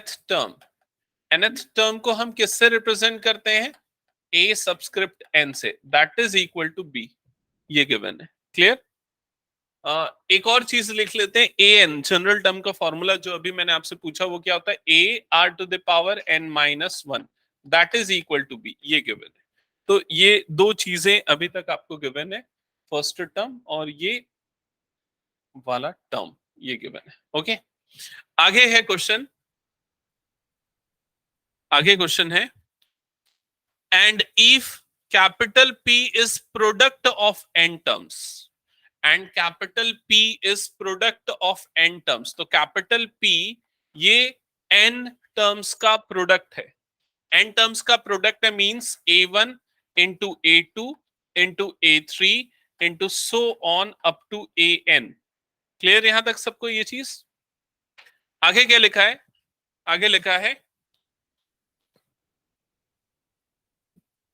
nth term, nth term को हम किससे रिप्रेजेंट करते हैं? a सबस्क्रिप्ट n से, that is equal to b, ये गिवन है। क्लियर? एक और चीज लिख लेते हैं, ए एन जनरल टर्म का फॉर्मूला जो अभी मैंने आपसे पूछा वो क्या होता है? A r to the power n minus one, that is equal to b, ये गिवन है। तो ये दो चीजें अभी तक आपको गिवन है, फर्स्ट टर्म और ये वाला टर्म, ये गिवन है। ओके, आगे है क्वेश्चन, आगे क्वेश्चन है, and if capital p is product of n terms, and capital P is product of n terms, तो कैपिटल P ये n टर्म्स का प्रोडक्ट है, n टर्म्स का प्रोडक्ट है, means A1 into A2 into A3 into so on up to AN। Clear यहां तक सबको ये चीज? आगे क्या लिखा है? आगे लिखा है,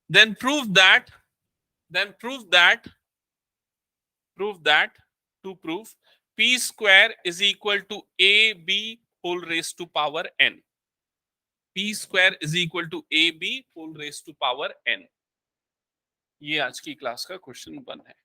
then prove that to prove p square is equal to ab whole raised to power n, p square is equal to ab whole raised to power n। ये आज की क्लास का क्वेश्चन 1 है।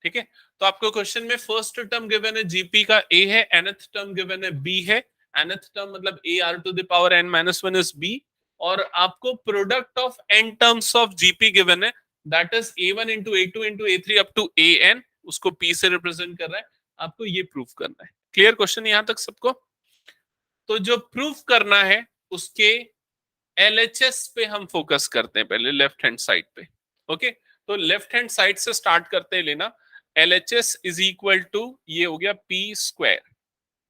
ठीक है, तो आपको क्वेश्चन में फर्स्ट टर्म गिवन है जीपी का a है, nth टर्म गिवन है b है, nth टर्म मतलब a r to the power n minus 1 is b, और आपको product of n terms of GP given है, that is a1 into a2 into a3 up to an, उसको p से represent कर रहा है, आपको ये प्रूफ करना है। क्लियर क्वेश्चन यहां तक सबको? तो जो प्रूफ करना है उसके एलएचएस पे हम फोकस करते हैं पहले, लेफ्ट हैंड साइड पे। ओके, तो लेफ्ट हैंड साइड से स्टार्ट करते हैं लेना, एलएचएस इज इक्वल टू, ये हो गया पी स्क्वायर,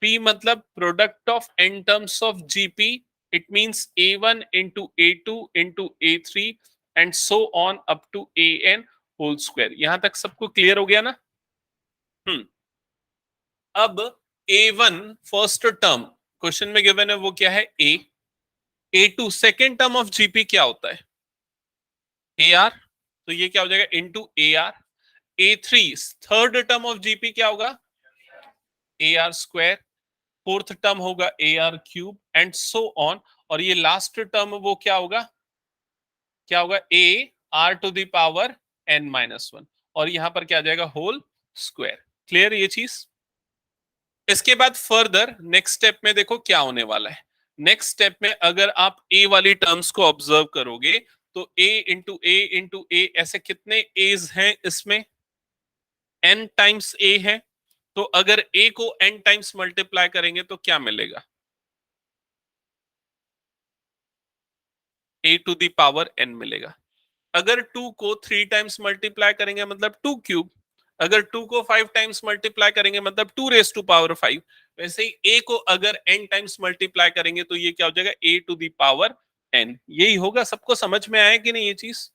पी मतलब product of n terms of GP, it means a1 into a2 into a3 and so on up to an whole square. यहां तक सबको क्लियर हो गया ना? अब a1 फर्स्ट टर्म क्वेश्चन में गिवन है, वो क्या है? a, a2 second term of GP क्या होता है? ar, तो ये क्या हो जाएगा? Into ar। a3 third term of GP क्या होगा? ar square. फोर्थ टर्म होगा ar cube and so on, और ये लास्ट टर्म वो क्या होगा? क्या होगा? a r to the power n minus one, और यहां पर क्या आ जाएगा? Whole square. क्लियर ये चीज? इसके बाद फर्दर नेक्स्ट स्टेप में देखो क्या होने वाला है। नेक्स्ट स्टेप में अगर आप a वाली टर्म्स को ऑब्जर्व करोगे तो a इंटू ए ऐसे कितने एज हैं इसमें? n टाइम्स a है, तो अगर a को n टाइम्स मल्टीप्लाई करेंगे तो क्या मिलेगा? a to the power n मिलेगा। अगर 2 को 3 टाइम्स मल्टीप्लाई करेंगे मतलब 2 क्यूब, अगर 2 को 5 टाइम्स मल्टीप्लाई करेंगे मतलब 2 रेज टू पावर 5, वैसे ही a को अगर n टाइम्स मल्टीप्लाई करेंगे तो ये क्या हो जाएगा? a to the power n। यही होगा। सबको समझ में आया कि नहीं ये चीज?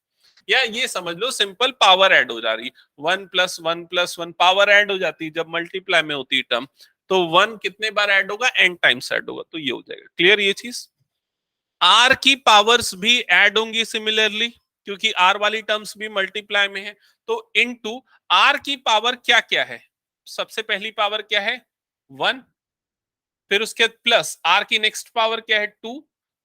या ये समझ लो सिंपल पावर ऐड हो जा रही, 1 प्लस 1 प्लस 1 पावर ऐड हो जाती है जब मल्टीप्लाई में होती है टर्म, तो 1 कितने बार ऐड होगा? n टाइम्स ऐड होगा, तो ये हो जाएगा। क्लियर ये चीज? r की पावर्स भी ऐड होंगी सिमिलरली, क्योंकि r वाली टर्म्स भी मल्टीप्लाई में है, तो इनटू r की पावर क्या क्या है? सबसे पहली पावर क्या है? 1, फिर उसके प्लस r की नेक्स्ट पावर क्या है? 2,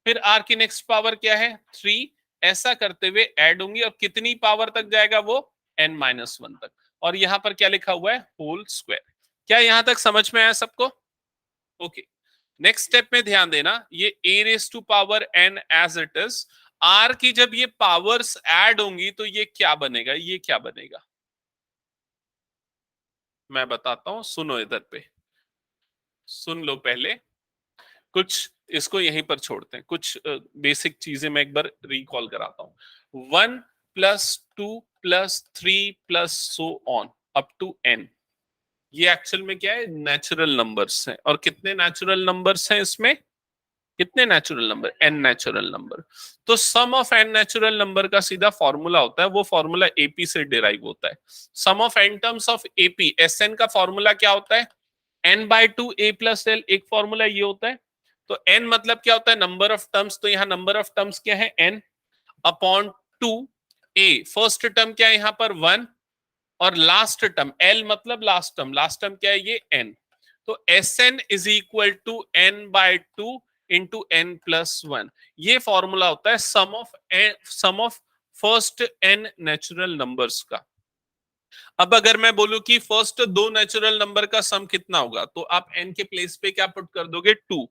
फिर r की नेक्स्ट पावर क्या है? 3, ऐसा करते हुए ऐड होंगी, और कितनी पावर तक जाएगा वो? n माइनस 1 तक, और यहां पर क्या लिखा हुआ है? Whole square. क्या यहां तक समझ में आया सबको? ओके, नेक्स्ट स्टेप में ध्यान देना, ये a raise to power n as it is, r की जब ये पावर्स ऐड होंगी तो ये क्या बनेगा? ये क्या बनेगा मैं बताता हूं, सुनो इधर पे, सुन लो पहले कुछ, इसको यहीं पर छोड़ते हैं, कुछ बेसिक चीजें मैं एक बार रिकॉल कराता हूं। 1 plus 2 plus 3 plus so on up to n, ये एक्चुअल में क्या है? नेचुरल नंबर्स हैं, और कितने नेचुरल नंबर्स हैं इसमें? कितने natural number? n natural number. तो सम ऑफ n नेचुरल नंबर का सीधा फॉर्मूला होता है, वो फॉर्मूला एपी से डिराइव होता है। Sum of n terms of AP, SN का फॉर्मूला क्या होता है? n/2 a प्लस l, एक फॉर्मूला ये होता है। तो n मतलब क्या होता है? नंबर ऑफ टर्म्स, तो यहाँ नंबर ऑफ टर्म्स क्या है? n upon 2 a, first term क्या है यहाँ पर? 1, और लास्ट टर्म l मतलब लास्ट टर्म क्या है? ये n। तो Sn is equal to n/2 into n plus one. ये फॉर्मूला होता है sum of first n natural numbers का। अब अगर मैं बोलूं कि फर्स्ट दो नेचुरल नंबर का सम कितना होगा, तो आप एन के प्लेस पे क्या पुट कर दोगे, टू।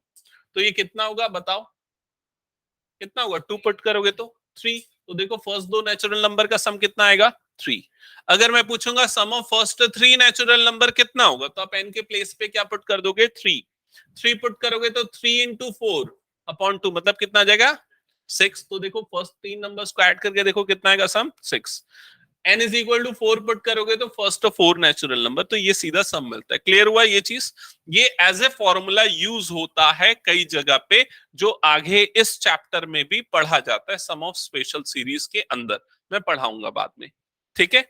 तो ये कितना होगा बताओ, कितना होगा, टू पुट करोगे तो थ्री। तो देखो फर्स्ट दो नेचुरल नंबर का सम कितना आएगा, थ्री। अगर मैं पूछूंगा sum of first three natural number कितना होगा, तो आप एन के प्लेस पे क्या पुट कर दोगे, थ्री। थ्री पुट करोगे तो three into four upon two, मतलब कितना आ जाएगा, सिक्स। तो देखो फर्स्ट तीन नंबर्स को ऐड करके देखो कितना आएगा sum, six. n is equal to four put करोगे तो फर्स्ट फोर नेचुरल नंबर, तो ये सीधा सम मिलता है। क्लियर हुआ ये चीज। ये एज ए फॉर्मूला यूज होता है कई जगह पे, जो आगे इस चैप्टर में भी पढ़ा जाता है, सम ऑफ स्पेशल सीरीज के अंदर मैं पढ़ाऊंगा बाद में। ठीक है,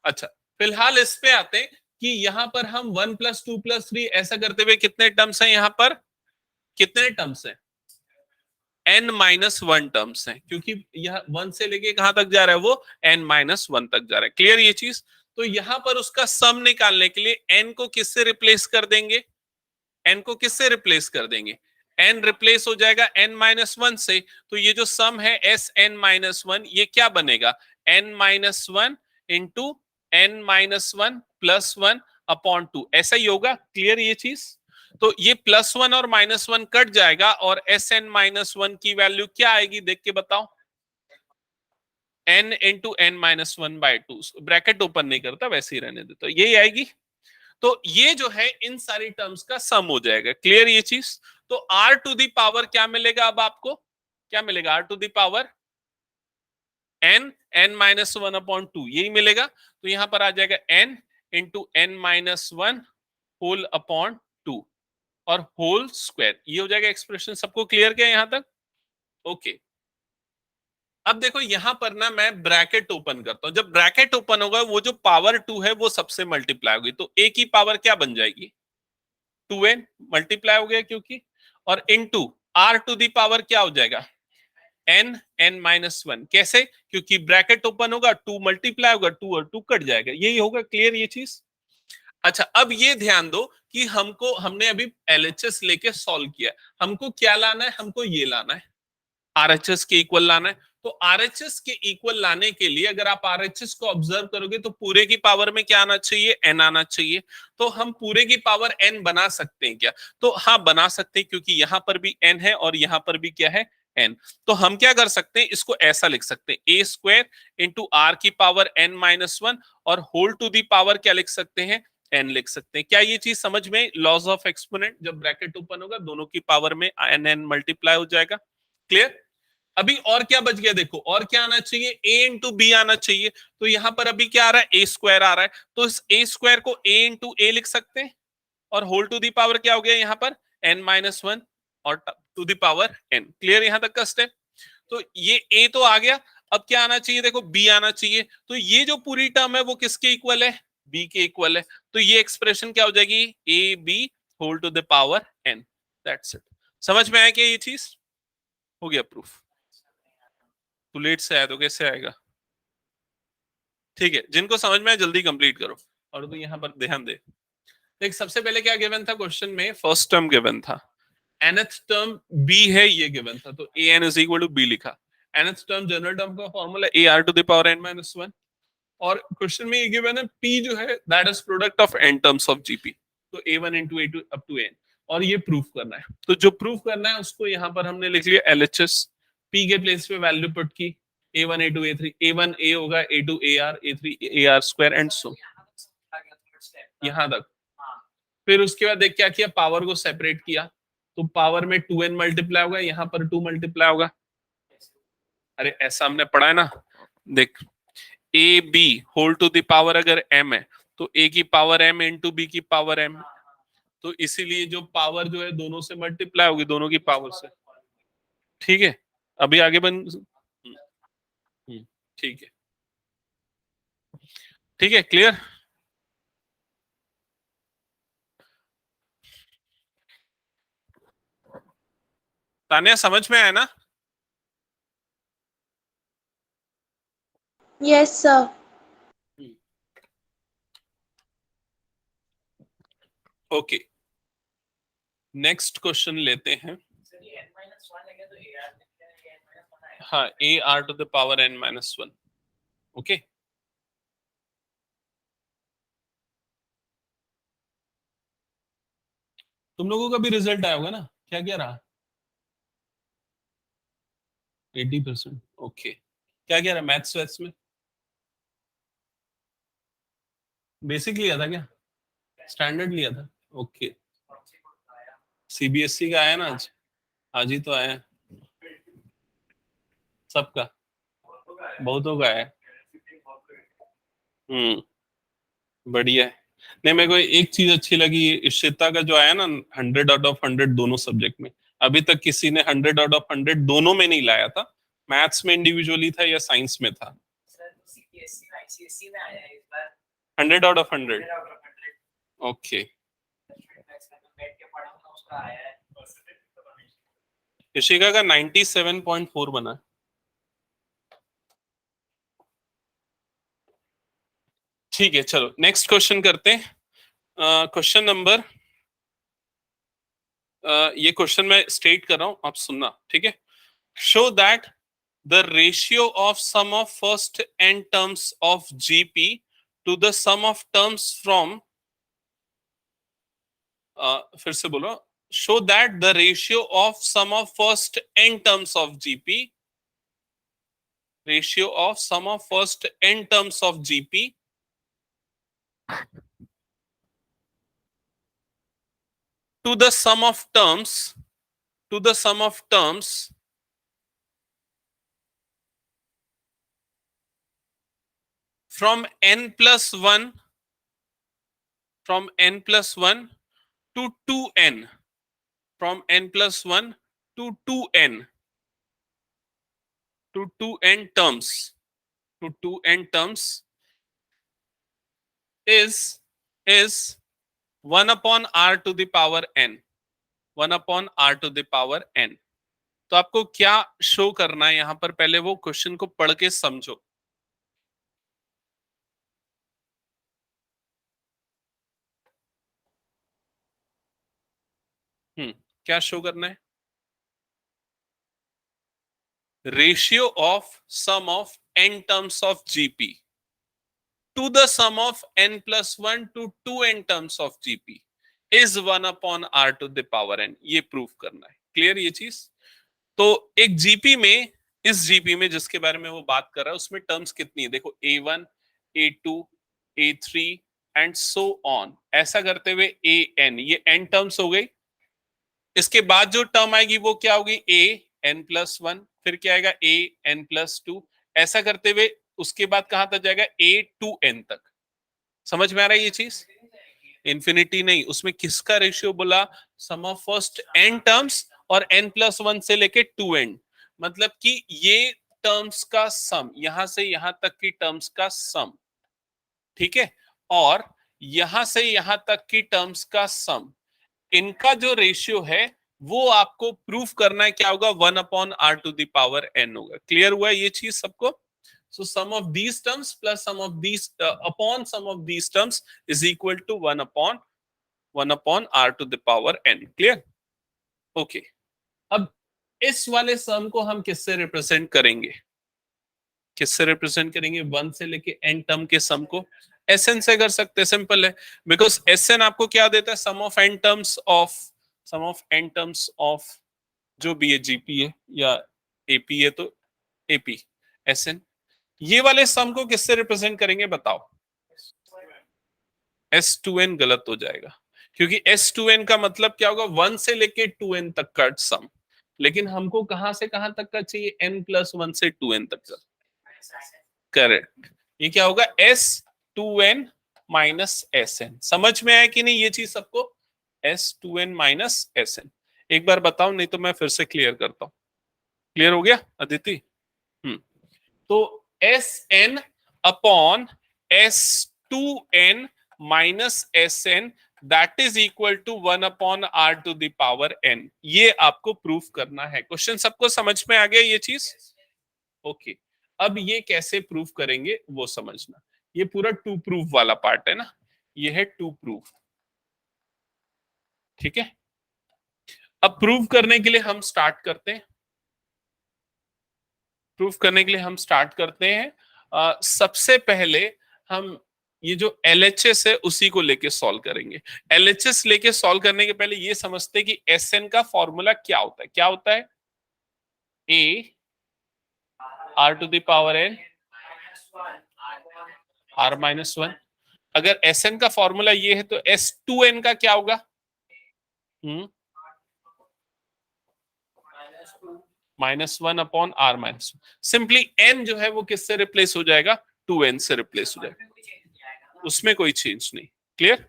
अच्छा फिलहाल इस पे आते हैं कि यहां पर हम one plus two plus three ऐसा करते हुए कितने टर्म्स हैं, यहां पर कितने टर्म्स हैं, n माइनस वन टर्म्स हैं, क्योंकि यह वन से लेके कहां तक जा रहा है, वो n माइनस वन तक जा रहा है। क्लियर ये चीज। तो यहां पर उसका सम निकालने के लिए n को किससे रिप्लेस कर देंगे, n को किससे रिप्लेस कर देंगे, n रिप्लेस हो जाएगा n माइनस वन से। तो ये जो सम है एस एन माइनस वन, ये क्या बनेगा, n minus one into n minus one plus one upon two, ऐसा ही होगा। क्लियर ये चीज। तो ये प्लस वन और माइनस वन कट जाएगा, और एस एन माइनस वन की वैल्यू क्या आएगी, देख के बताओ, n into n minus one by two. Bracket open नहीं करता, वैसे ही रहने देता, यही आएगी। तो ये जो है इन सारी टर्म्स का सम हो जाएगा। क्लियर ये चीज। तो r टू दी पावर क्या मिलेगा, अब आपको क्या मिलेगा, r to the power n minus one upon two, यही मिलेगा। तो यहां पर आ जाएगा n into n minus one whole upon two और होल स्क्वायर, ये हो जाएगा एक्सप्रेशन। सबको क्लियर क्या यहां तक, ओके। अब देखो यहां पर ना मैं ब्रैकेट ओपन करता हूं, जब ब्रैकेट ओपन होगा वो जो पावर टू है वो सबसे मल्टीप्लाई होगी, तो ए की पावर क्या बन जाएगी, टू एन मल्टीप्लाई हो गया क्योंकि, और into r to the power क्या हो जाएगा, एन एन माइनस वन। कैसे, क्योंकि ब्रैकेट ओपन होगा, टू मल्टीप्लाई होगा, टू और टू कट जाएगा, यही होगा। क्लियर ये चीज। अच्छा अब ये ध्यान दो कि हमने अभी एलएचएस लेके सॉल्व किया, हमको क्या लाना है, हमको ये लाना है, आरएचएस के इक्वल लाना है। तो आरएचएस के इक्वल लाने के लिए अगर आप आरएचएस को ऑब्जर्व करोगे तो पूरे की पावर में क्या आना चाहिए, एन आना चाहिए। तो हम पूरे की पावर एन बना सकते हैं क्या, तो हाँ बना सकते हैं, क्योंकि यहां पर भी एन है और यहां पर भी क्या है, एन। तो हम क्या कर सकते हैं, इसको ऐसा लिख सकते हैं, ए स्क्वायर इंटू आर की पावर एन माइनस वन, और होल टू दी पावर क्या लिख सकते हैं, एन लिख सकते हैं। क्या ये चीज समझ में, लॉज ऑफ एक्सपोनेंट, जब ब्रैकेट ओपन होगा दोनों की पावर में एन एन मल्टीप्लाई हो जाएगा। क्लियर। अभी और क्या बच गया, देखो और क्या आना चाहिए, ए इंटू बी आना चाहिए। तो यहां पर अभी क्या आ रहा है, ए स्क्वायर आ रहा है, तो इस ए स्क्वायर को ए इंटू ए लिख सकते हैं, और होल टू दी पावर क्या हो गया यहाँ पर, एन माइनस वन और to the power n. Clear यहां तक का स्टेप। तो ये ए तो आ गया, अब क्या आना चाहिए, देखो बी आना चाहिए। तो ये जो पूरी टर्म है वो किसके इक्वल है, बी के इक्वल है। तो ये एक्सप्रेशन क्या हो जाएगी, a b whole to the power n. That's it. समझ में आया क्या ये चीज, हो गया प्रूफ। तू लेट से आया तो कैसे आएगा, ठीक है, जिनको समझ में आया जल्दी कंप्लीट करो। और तो यहाँ पर ध्यान दे, देख सबसे पहले क्या गिवन था क्वेश्चन में, फर्स्ट टर्म गिवन था, nth टर्म b है ये गिवन था, तो a n is equal to b लिखा। nth टर्म जनरल टर्म का formula a r to the power n minus one, और क्वेश्चन में ये गिवन है p जो है that is product of n terms of gp, तो a1 into a2 up to n, और ये प्रूफ करना है। तो जो प्रूफ करना है उसको यहाँ पर हमने लिख लिया LHS, p के प्लेस पे वैल्यू पुट की, a1 a2 a3, a1 a होगा, a2 ar, a3 ar square and so यहाँ तक। फिर उसके बाद देख क्या किया, पावर को सेपरेट किया, तो पावर में 2n मल्टीप्लाई होगा, यहाँ पर 2 मल्टीप्लाई होगा। अरे ऐसा हमने पढ़ा है ना, देख a b whole to the power अगर m है, तो a की पावर m इंटू बी की पावर m, तो इसीलिए जो पावर जो है दोनों से मल्टीप्लाई होगी, दोनों की पावर से। ठीक है, अभी आगे बन, ठीक है, ठीक है, क्लियर। तानिया समझ में आया ना, Yes, sir. Okay next question लेते हैं। हाँ, a r to the power n minus one. Okay, तुम लोगों का भी रिजल्ट आया होगा ना, क्या क्या रहा? 80%। ओके, क्या क्या रहा मैथ्स वैथ्स में? बेसिक लिया था क्या? स्टैंडर्ड लिया था? ओके। सीबीएसई का आया ना आज? आज ही तो आया। सबका? बहुतों का है। हम्म, बढ़िया है। नहीं, मेरे को एक चीज अच्छी लगी, इशिता का जो आया ना, 100 आउट ऑफ 100 दोनों सब्जेक्ट में। अभी तक किसी ने 100 आउट ऑफ 100 दोनों में नहीं लाया था। मैथ्स में इंडिविजुअली था या साइंस में था? 100 आउट ऑफ 100। ओके। ऋषिका का 97.4 बना। ठीक है, चलो नेक्स्ट क्वेश्चन करते हैं। क्वेश्चन नंबर, ये क्वेश्चन मैं स्टेट कर रहा हूं, आप सुनना, ठीक है? Show that the ratio of sum of first n terms of GP to the sum of terms from, फिर से बोलो, show that the ratio of sum of first n terms of GP, ratio of sum of first n terms of GP to the sum of terms, to the sum of terms from n plus 1, from n plus 1 to 2n, from n plus 1 to 2n, to 2n terms, to 2n terms is 1 upon r to the power n, 1 upon r to the power n। तो आपको क्या show करना है यहां पर? पहले वो question को पढ़ के समझो। क्या शो करना है? Ratio of sum of n terms of GP to the sum of n plus 1 to 2n terms of GP is 1 upon r to the power n। ये प्रूफ करना है। क्लियर ये चीज? तो एक जीपी में, इस जीपी में जिसके बारे में वो बात कर रहा है, उसमें टर्म्स कितनी है? देखो, A1, A2, A3 and so on, ऐसा करते हुए AN, ये n टर्म्स हो गई। इसके बाद जो टर्म आएगी वो क्या होगी? AN+1, फिर क्या आएगा? AN+2, ऐसा करते हुए उसके बाद कहां तक जाएगा? A2n तक। समझ में आ रहा है ये चीज? इंफिनिटी नहीं, उसमें किसका रेशियो बोला? सम ऑफ फर्स्ट n टर्म्स और n+1 से लेके 2n, मतलब कि ये टर्म्स का सम, यहां से यहां तक की टर्म्स का सम, ठीक है? और यहां से यहां तक की टर्म्स का सम, इनका जो रेशियो है वो आपको प्रूफ करना है। क्या होगा? 1 upon r to the power n होगा। क्लियर हुआ ये चीज सबको? So sum of these terms plus sum of these upon sum of these terms is equal to 1 upon r to the power n। Clear? Okay. अब इस वाले सम को हम किससे रिप्रेजेंट करेंगे? किससे रिप्रेजेंट करेंगे? 1 से लेके n टर्म के सम को Sn से कर सकते हैं। सिंपल है, बिकॉज Sn आपको क्या देता है? Sum of n terms of, sum of n terms of जो भी है, जीपी है या एपी है तो एपी, Sn। ये वाले सम को किससे रिप्रेजेंट करेंगे बताओ? S2n गलत हो जाएगा, क्योंकि S2n का मतलब क्या होगा? 1 से लेके 2n तक का सम। लेकिन हमको कहां से कहां तक का चाहिए? n+1 से 2n तक का। करेक्ट। ये क्या होगा? S2n minus Sn। समझ में आया कि नहीं ये चीज सबको? S2n minus Sn। एक बार बताओ, नहीं तो मैं फिर से क्लियर करता हूं। क्लियर हो गया अदिति? हम्म। तो Sn upon S2n minus Sn, that is equal to 1 upon r to the power n। ये आपको प्रूफ करना है। क्वेश्चन सबको समझ में आ गया ये चीज? ओके। अब ये कैसे प्रूफ करेंगे वो समझना। ये पूरा टू प्रूफ वाला पार्ट है ना, ये है टू प्रूफ, ठीक है? अब प्रूव करने के लिए हम स्टार्ट करते हैं, प्रूफ करने के लिए हम स्टार्ट करते हैं। सबसे पहले हम ये जो LHS है उसी को लेके सॉल्व करेंगे। LHS लेके सॉल्व करने के पहले ये समझते हैं कि SN का फॉर्मूला क्या होता है। क्या होता है? A R⁴ R-1। अगर SN का फॉर्मूला ये है तो S2N का क्या होगा? -1/R-1। सिंपली n जो है वो किससे रिप्लेस हो जाएगा? 2n से रिप्लेस हो जाएगा, उसमें कोई चेंज नहीं। क्लियर?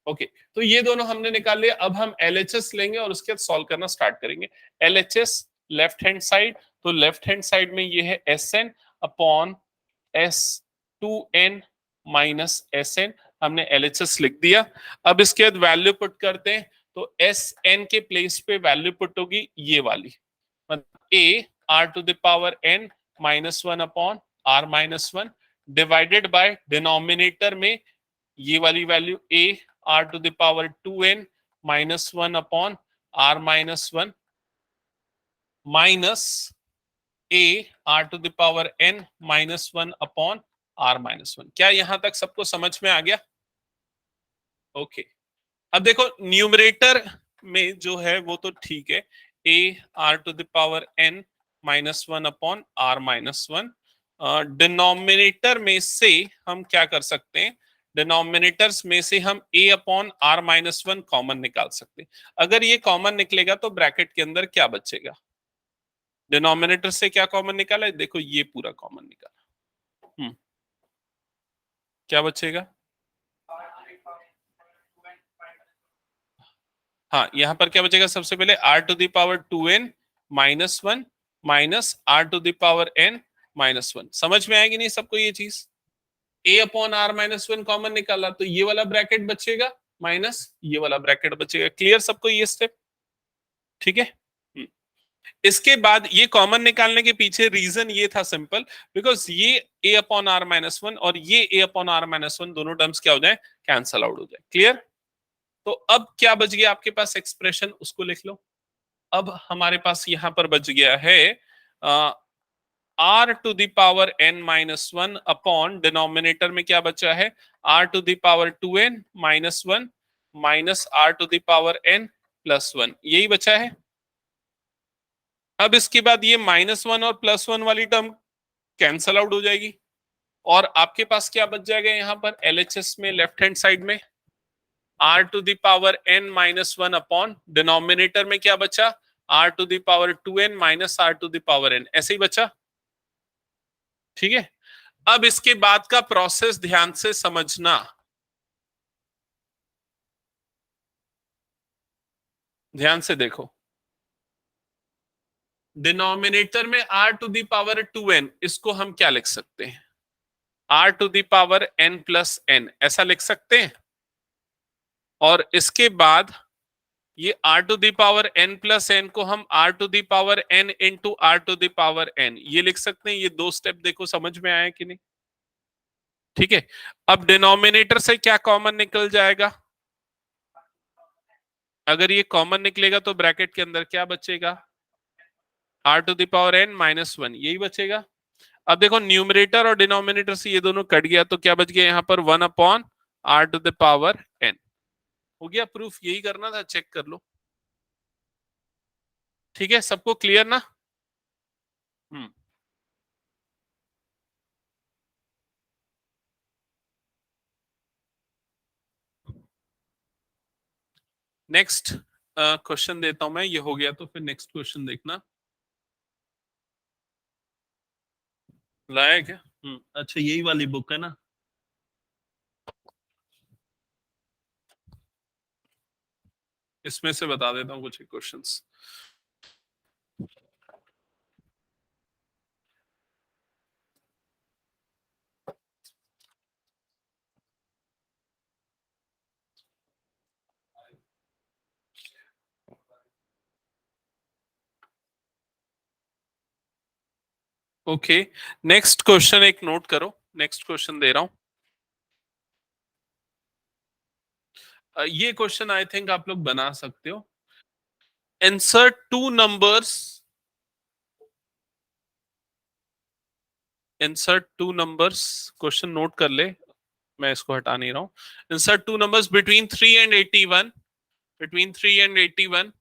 ओके तो ये दोनों हमने निकाल लिया। अब हम LHS लेंगे और उसके बाद सॉल्व करना स्टार्ट करेंगे। LHS लेफ्ट हैंड साइड, तो लेफ्ट हैंड साइड में ये है SN/S2n -SN, हमने LHS लिख दिया। अब इसके बाद वैल्यू पुट करते हैं, तो SN के प्लेस पे वैल्यू पुट होगी ये वाली, मतलब A R⁴ -1/R-1 divided by denominator में ये वाली value A R⁴ -1/R-1 minus A R⁴ -1/R-1। क्या यहां तक सबको समझ में आ गया? ओके अब देखो न्यूमरेटर में जो है वो तो ठीक है, A R⁴ -1/R-1। डिनोमिनेटर में से हम क्या कर सकते हैं? डिनोमिनेटर्स में से हम A/R-1 कॉमन निकाल सकते हैं। अगर ये कॉमन निकलेगा तो ब्रैकेट के अंदर क्या बचेगा? डिनोमिनेटर से क्या कॉमन निकाला है? देखो ये पूरा कॉमन निकाला। क्या बचेगा? हाँ यहाँ पर क्या बचेगा? सबसे पहले R⁴ 2n-1 -R⁴n-1। समझ में आएगी नहीं सबको ये चीज? A/R-1 कॉमन निकाला तो ये वाला ब्रैकेट बचेगा माइनस ये वाला ब्रैकेट बचेगा। क्लियर सबको ये स्टेप? ठीक है। इसके बाद ये कॉमन निकालने के पीछे रीजन ये था सिंपल, बिकॉज ये A/R-1 और ये A/R-1 दोनों टर्म्स क्या हो जाए? कैंसल आउट हो जाए। क्लियर? तो अब क्या बच गया आपके पास एक्सप्रेशन, उसको लिख लो। अब हमारे पास यहां पर बच गया है R⁴ अपॉन डिनोमिनेटर में क्या बचा है? R⁴ 2n-1 -R⁴n+1, यही बचा है। अब इसके बाद ये -1 और +1 वाली टर्म कैंसल आउट हो जाएगी और आपके पास क्या बच जाएगा यहां पर LHS में लेफ्ट हैंड साइड में? R⁴n-1 अपॉन डिनोमिनेटर में क्या बचा? R⁴ 2n -R⁴n, ऐसे ही बचा। ठीक है। अब इसके बाद का प्रोसेस ध्यान से समझना, ध्यान से देखो। डिनोमिनेटर में R⁴ 2n, इसको हम क्या लिख सकते हैं? R⁴n+n, ऐसा लिख सकते हैं। और इसके बाद ये R⁴n+n को हम R⁴n इंटू R⁴n ये लिख सकते हैं। ये दो स्टेप देखो समझ में आया कि नहीं? ठीक है। अब डिनोमिनेटर से क्या कॉमन निकल जाएगा? अगर ये कॉमन निकलेगा तो ब्रैकेट के अंदर क्या बचेगा? R⁴n-1, यही बचेगा। अब देखो न्यूमरेटर और डिनोमिनेटर से ये दोनों कट गया तो क्या बच गया यहाँ पर? 1/R⁴n। हो गया प्रूफ? यही करना था, चेक कर लो। ठीक है, सबको क्लियर ना? नेक्स्ट क्वेश्चन देता हूं मैं, ये हो गया तो फिर नेक्स्ट क्वेश्चन देखना। लाया क्या? अच्छा यही वाली बुक है ना? इसमें से बता देता हूँ कुछ क्वेश्चंस। ओके नेक्स्ट क्वेश्चन एक नोट करो, नेक्स्ट क्वेश्चन दे रहा हूं। ये क्वेश्चन आई थिंक आप लोग बना सकते हो। insert two numbers, question note कर ले, मैं इसको हटा नहीं रहा हूं। insert two numbers between 3 and 81, between 3 and 81,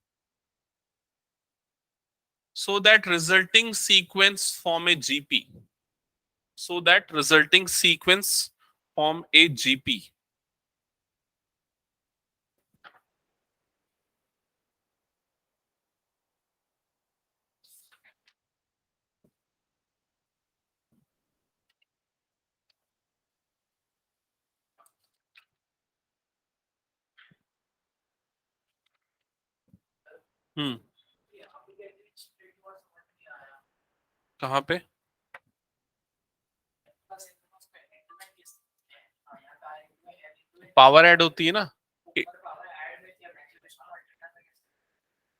so that resulting sequence form a GP, so that resulting sequence form a GP। हम्म, कहाँ पे? पावर ऐड होती है ना।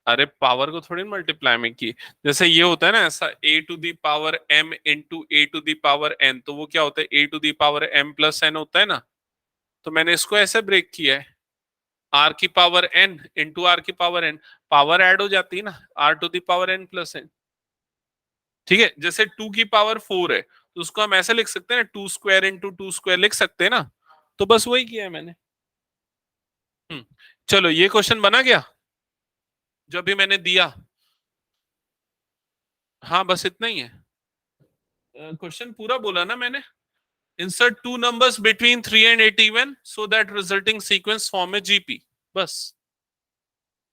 अरे पावर को थोड़ी मल्टीप्लाई में की, जैसे ये होता है ना ऐसा, a to the power m into a to the power n, तो वो क्या होता है, a to the power m plus n होता है ना। तो मैंने इसको ऐसे ब्रेक किया है, आर की पावर एन इंटू आर की पावर एन, पावर ऐड हो जाती है ना, r to the power n plus n. ठीक है, जैसे टू की पावर फोर है तो उसको हम ऐसे लिख सकते हैं ना, two square into two square लिख सकते हैं ना। तो बस वही किया है मैंने। चलो ये क्वेश्चन बना गया जो अभी मैंने दिया। हाँ बस इतना ही है, क्वेश्चन पूरा बोला ना मैंने। Insert two numbers between 3 and 81 so that resulting sequence form a GP. बस,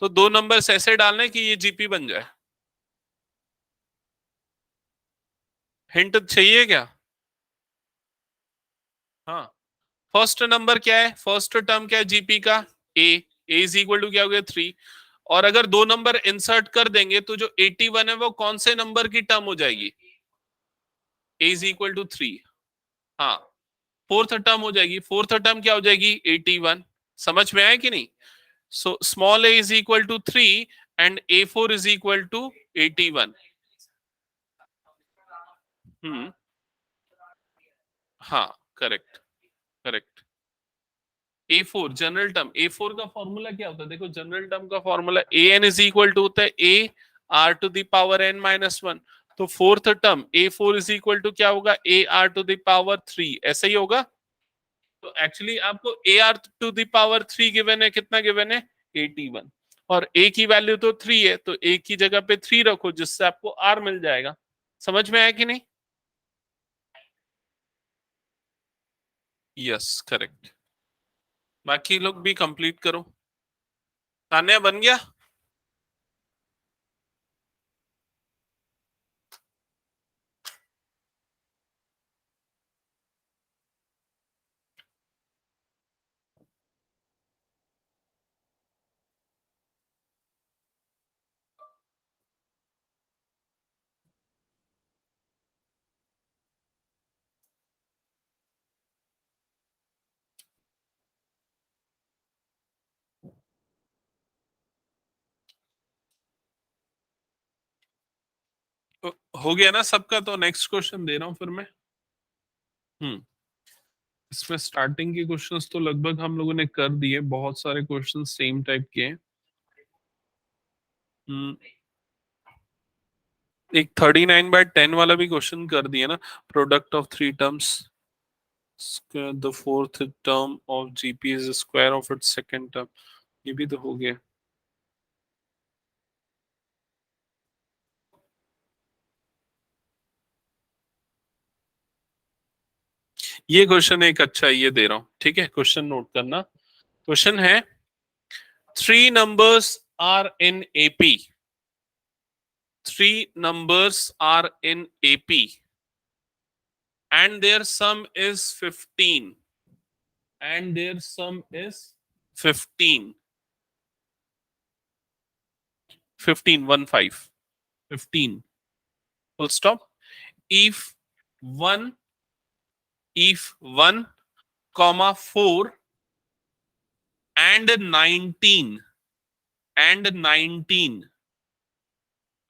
तो दो नंबर्स ऐसे डालने कि ये जीपी बन जाए। हिंट चाहिए क्या? हाँ, फर्स्ट नंबर क्या है, फर्स्ट टर्म क्या है जीपी का, ए, ए इज इक्वल टू क्या हो गया 3। और अगर दो नंबर इंसर्ट कर देंगे तो जो 81 है वो कौन से नंबर की टर्म हो जाएगी, ए इज इक्वल टू 3। हाँ, फोर्थ टर्म हो जाएगी, फोर्थ टर्म क्या हो जाएगी 81। समझ में आया कि नहीं? So small a is equal to 3 and a four is equal to 81। Hmm, हाँ correct, correct. A four general term, a four का फॉर्मूला क्या होता है, देखो जनरल टर्म का formula a n is equal to होता है a r to the power n minus one. तो fourth term a four is equal to क्या होगा, a r to the power three, ऐसा ही होगा। तो एक्चुअली आपको a r to the power three given है, कितना गिवन है 81, और ए की वैल्यू तो थ्री है, तो ए की जगह पे थ्री रखो जिससे आपको आर मिल जाएगा। समझ में आया कि नहीं? Yes correct. बाकी लोग भी कंप्लीट करो। तान्या बन गया? तो हो गया ना सबका, तो नेक्स्ट क्वेश्चन दे रहा हूं फिर मैं। हम्म, इसमें स्टार्टिंग के क्वेश्चंस तो लगभग हम लोगों ने कर दिए, बहुत सारे क्वेश्चन सेम टाइप के हैं। हम्म, एक 39/10 वाला भी क्वेश्चन कर दिया ना, product of three terms, the fourth term of GP is square of its second term, ये भी तो हो गया। ये क्वेश्चन एक अच्छा है, ये दे रहा हूं, ठीक है, क्वेश्चन नोट करना। क्वेश्चन है, three numbers are in AP, three numbers are in AP and their sum is 15, and their sum is 15, 15, 1 5, 15, full stop. If 1, if 1 comma 4 and 19 and 19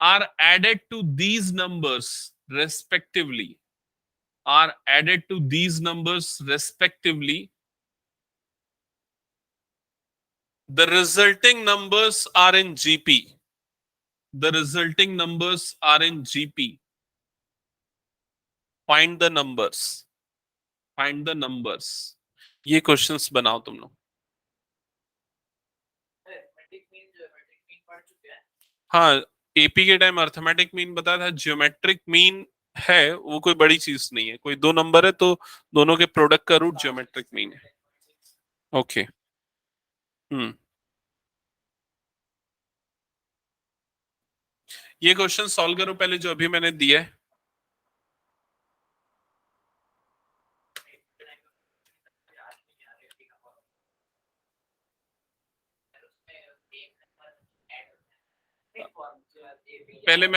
are added to these numbers respectively, are added to these numbers respectively, the resulting numbers are in GP. The resulting numbers are in GP. Find the numbers. Find the numbers. ये questions बनाओ तुम लोग। हाँ, AP के time arithmetic mean बताया था, geometric mean है वो कोई बड़ी चीज नहीं है, कोई दो नंबर है तो दोनों के प्रोडक्ट का रूट ज्योमेट्रिक मीन है। ओके। हम्म। ये क्वेश्चन सॉल्व करो पहले जो अभी मैंने दिया है। पहले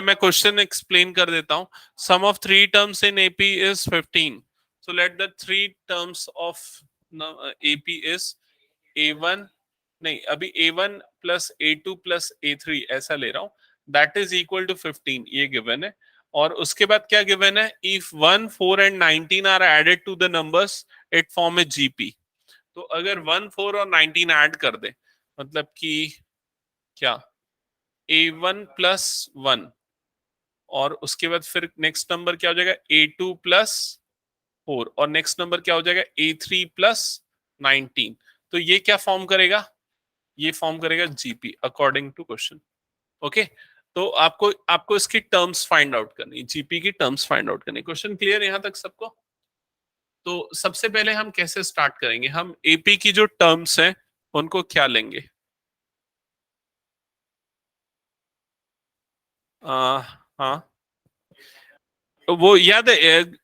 मैं क्वेश्चन एक्सप्लेन कर देता हूं। Sum of three terms in AP is 15, so let the three terms of AP is a1, नहीं अभी a1 plus a2 plus a3 ऐसा ले रहा हूं, दैट इज इक्वल टू 15, ये गिवन है। और उसके बाद क्या गिवन है, if 1 4 and 19 are added to the numbers it form a GP. तो अगर 1 4 और 19 ऐड कर दे, मतलब कि क्या, a1 प्लस 1, और उसके बाद फिर नेक्स्ट नंबर क्या हो जाएगा, a2 प्लस 4, और नेक्स्ट नंबर क्या हो जाएगा, a3 प्लस 19। तो ये क्या फॉर्म करेगा, ये फॉर्म करेगा GP according to question. Okay. तो आपको आपको इसकी टर्म्स फाइंड आउट करनी, जीपी की टर्म्स फाइंड आउट करनी। क्वेश्चन क्लियर यहां तक सबको? तो सबसे पहले हम कैसे स्टार्ट करेंगे, हम एपी की जो टर्म्स हैं उनको क्या लेंगे, हाँ, तो वो याद है,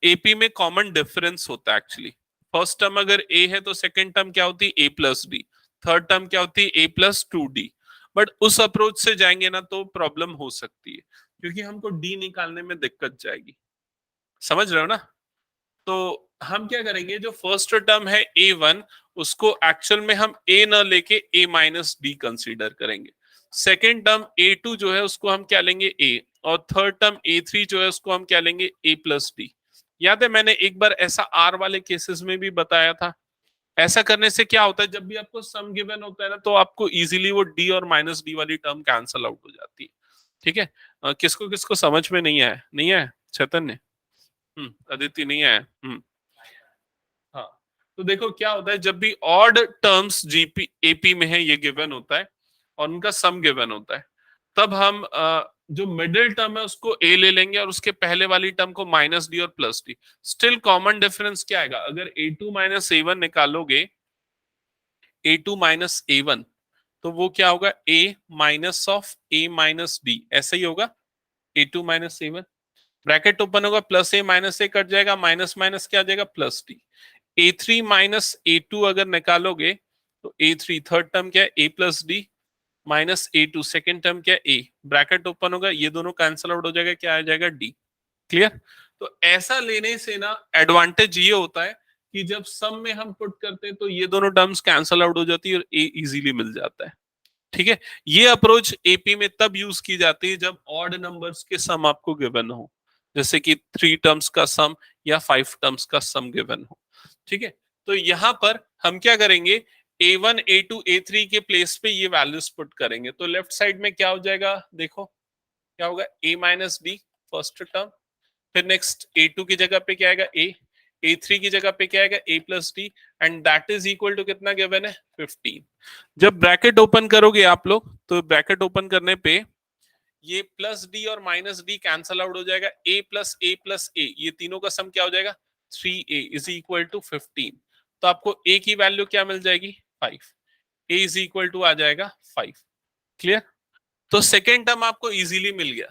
एपी में कॉमन डिफरेंस होता है एक्चुअली। फर्स्ट टर्म अगर ए है तो सेकंड टर्म क्या होती है, a plus D. Third term क्या होती है, a plus two D. But उस अप्रोच से जाएंगे ना तो प्रॉब्लम हो सकती है, क्योंकि हमको डी निकालने में दिक्कत जाएगी। समझ रहे हो ना? तो हम क्या करेंगे, जो फर्स्ट टर्म है a1, उसको एक्चुअल में हम a न लेके a माइनस डी कंसिडर करेंगे। सेकेंड टर्म a2 जो है उसको हम क्या लेंगे, a। और थर्ड टर्म a3 जो है उसको हम क्या लेंगे, a प्लस डी। याद है मैंने एक बार ऐसा r वाले केसेस में भी बताया था। ऐसा करने से क्या होता है, जब भी आपको सम गिवन होता है ना तो आपको इजीली वो d और माइनस डी वाली टर्म कैंसल आउट हो जाती है। ठीक है। किसको किसको समझ में नहीं आया, नहीं आया चैतन्य? अदिति नहीं आया। हाँ। तो देखो क्या होता है, जब भी ऑड टर्म्स जीपी एपी में है ये गिवन होता है और उनका सम गिवन होता है, तब हम जो मिडिल टर्म है उसको ए ले लेंगे और उसके पहले वाली टर्म को माइनस डी और plus d. Still common difference क्या आएगा, अगर a two minus a one निकालोगे, a two minus a one, तो वो क्या होगा, a minus of a minus d, ऐसा ही होगा। A two minus a one, bracket open होगा, plus a minus a cut जाएगा, माइनस माइनस क्या आ जाएगा, plus d. A three minus a two अगर निकालोगे तो ए थ्री थर्ड टर्म क्या है, a plus d, minus a two second term क्या है, ए, ब्रैकेट ओपन होगा, ये दोनों कैंसल आउट हो जाएगा, क्या आ जाएगा, डी। क्लियर? तो ऐसा लेने से ना एडवांटेज ये होता है कि जब सम में हम पुट करते हैं तो ये दोनों टर्म्स कैंसल आउट हो जाती है और ए इजीली मिल जाता है। ठीक है। ये अप्रोच एपी में तब यूज की जाती है जब ऑड नंबर्स के सम आपको गिवन हो, जैसे कि थ्री टर्म्स का सम या फाइव टर्म्स का सम गिवन हो। ठीक है। तो यहां पर हम क्या करेंगे, a1 a2 a3 के प्लेस पे ये वैल्यूज पुट करेंगे, तो लेफ्ट साइड में क्या हो जाएगा, देखो क्या होगा, a minus D first term, फिर नेक्स्ट a2 की जगह पे क्या आएगा, a, a3 की जगह पे क्या आएगा, a plus d, and that is equal to कितना गिवन है, 15। जब ब्रैकेट ओपन करोगे आप लोग तो ब्रैकेट ओपन करने पे ये प्लस डी और माइनस डी कैंसल आउट हो जाएगा, ए प्लस ए, ये तीनों का सम क्या हो जाएगा, 3a इज इक्वल टू 15। तो आपको a की वैल्यू क्या मिल जाएगी, 5। a इज इक्वल टू आ जाएगा 5। क्लियर? तो सेकेंड टर्म आपको इजीली मिल गया।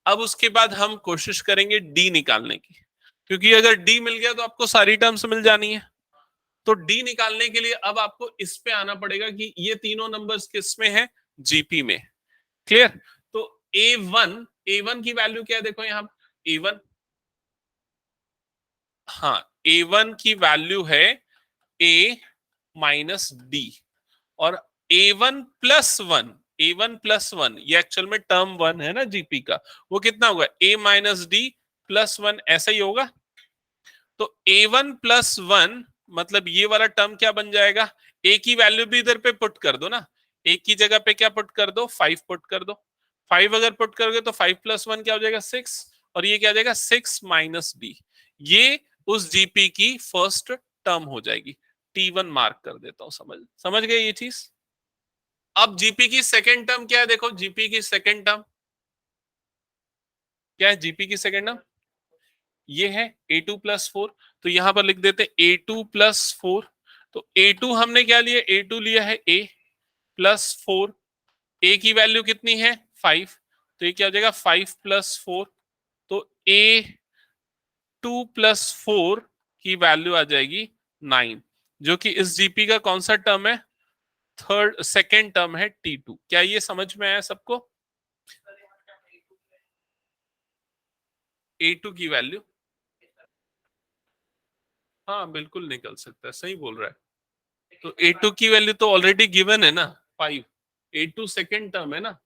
अब उसके बाद हम कोशिश करेंगे डी निकालने की, क्योंकि अगर डी मिल गया तो आपको सारी टर्म्स मिल जानी है। तो डी निकालने के लिए अब आपको इस पे आना पड़ेगा कि ये तीनों नंबर्स किस में है, जीपी में। क्लियर? तो ए वन की वैल्यू क्या है, देखो यहाँ ए वन, हाँ ए वन की वैल्यू है ए माइनस डी, और ए वन प्लस वन, ए वन प्लस वन ये एक्चुअल में टर्म वन है ना जीपी का, वो कितना होगा, a minus D plus one, ऐसा ही होगा। तो ए वन प्लस वन मतलब ये वाला टर्म क्या बन जाएगा, ए की वैल्यू भी इधर पे पुट कर दो ना, ए की जगह पे क्या पुट कर दो, 5 पुट कर दो, 5 अगर पुट करोगे तो 5 + 1 क्या हो जाएगा 6, और ये क्या हो जाएगा 6 - d। ये उस जीपी की फर्स्ट टर्म हो जाएगी। T1 मार्क कर देता हूं, समझ समझ गए ये चीज। अब जीपी की सेकेंड टर्म क्या है, देखो जीपी की सेकेंड टर्म क्या है, जीपी की सेकेंड टर्म ये है A2 + 4। तो यहां पर लिख देते A2 + 4। तो A2 हमने क्या लिया, A2 लिया है A +4। ए की वैल्यू कितनी है 5, तो ये क्या हो जाएगा 5 + 4। तो A2 + 4 की वैल्यू आ जाएगी 9, जो कि इस जीपी का कौन सा टर्म है, थर्ड सेकेंड टर्म है T2। क्या ये समझ में आया सबको? A2 की वैल्यू, हाँ बिल्कुल निकल सकता है, सही बोल रहा है। तो A2 की वैल्यू तो ऑलरेडी गिवन है ना 5। A2 सेकेंड टर्म है ना,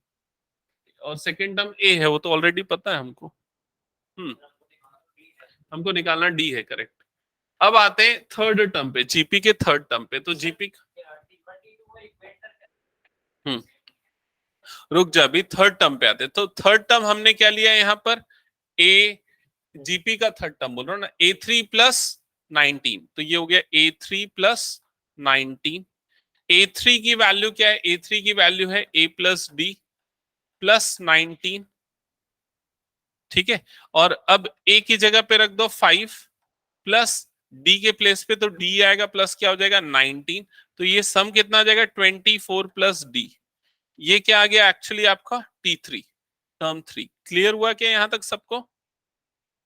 और सेकेंड टर्म A है, वो तो ऑलरेडी पता है हमको। हम्म, हमको निकालना D है, करेक्ट। अब आते हैं थर्ड टर्म पे, जीपी के थर्ड टर्म पे। तो जीपी, हम्म, रुक जा, अभी थर्ड टर्म पे आते हैं। तो थर्ड टर्म हमने क्या लिया यहाँ पर, ए, जीपी का थर्ड टर्म बोल रहा हूँ ना, A3 + 19। तो ये हो गया A3 + 19। A3 की वैल्यू क्या है, A3 की वैल्यू है A + D + 19। ठीक है, और अब ए की जगह पे रख दो 5 प्लस डी के प्लेस पे, तो डी आएगा प्लस क्या हो जाएगा 19। तो ये सम कितना आ जाएगा 24 + D। ये क्या आ गया एक्चुअली आपका T3, टर्म 3। क्लियर हुआ क्या यहां तक सबको?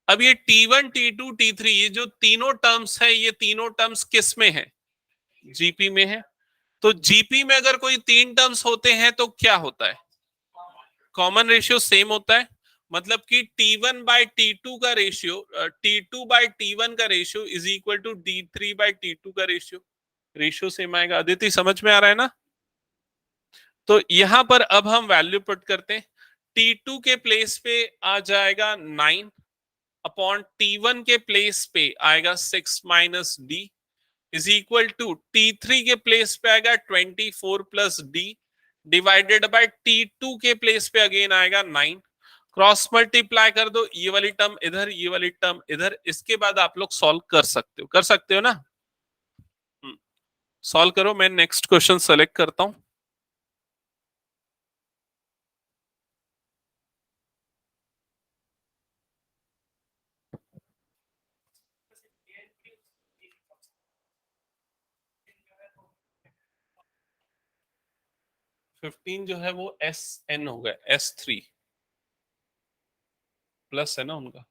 अब ये T1 T2 T3 ये जो तीनों टर्म्स है, ये तीनों टर्म्स किस में है, जीपी में है। तो जीपी में अगर कोई तीन टर्म्स होते हैं तो क्या होता है, कॉमन रेशियो सेम होता है। मतलब कि T1/T2 का रेशियो, T2/T1 का ratio is equal to D3/T2 का रेशियो। रेशियो सेम आएगा। अदिति समझ में आ रहा है ना? तो यहां पर अब हम वैल्यू पुट करते हैं। T2 के प्लेस पे आ जाएगा 9 अपॉन T1 के प्लेस पे आएगा 6 - D is equal to T3 के प्लेस पे आएगा 24 + D डिवाइडेड बाय T2 के प्लेस पे अगेन आएगा 9। क्रॉस मल्टीप्लाई कर दो, ये वाली टर्म इधर, ये वाली टर्म इधर। इसके बाद आप लोग सॉल्व कर सकते हो, कर सकते हो ना? सॉल्व करो, मैं नेक्स्ट क्वेश्चन सेलेक्ट करता हूं। फिफ्टीन जो है वो SN होगा, S3 प्लस है ना उनका।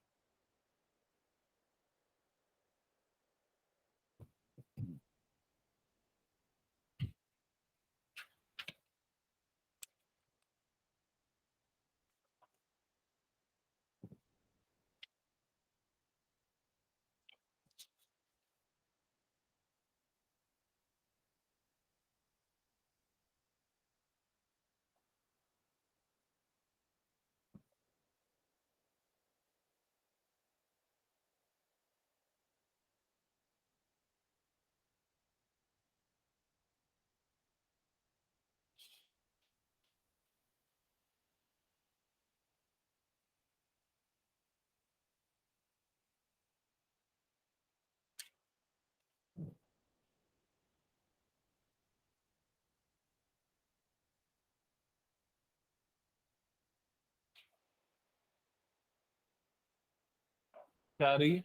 क्या आ रही है?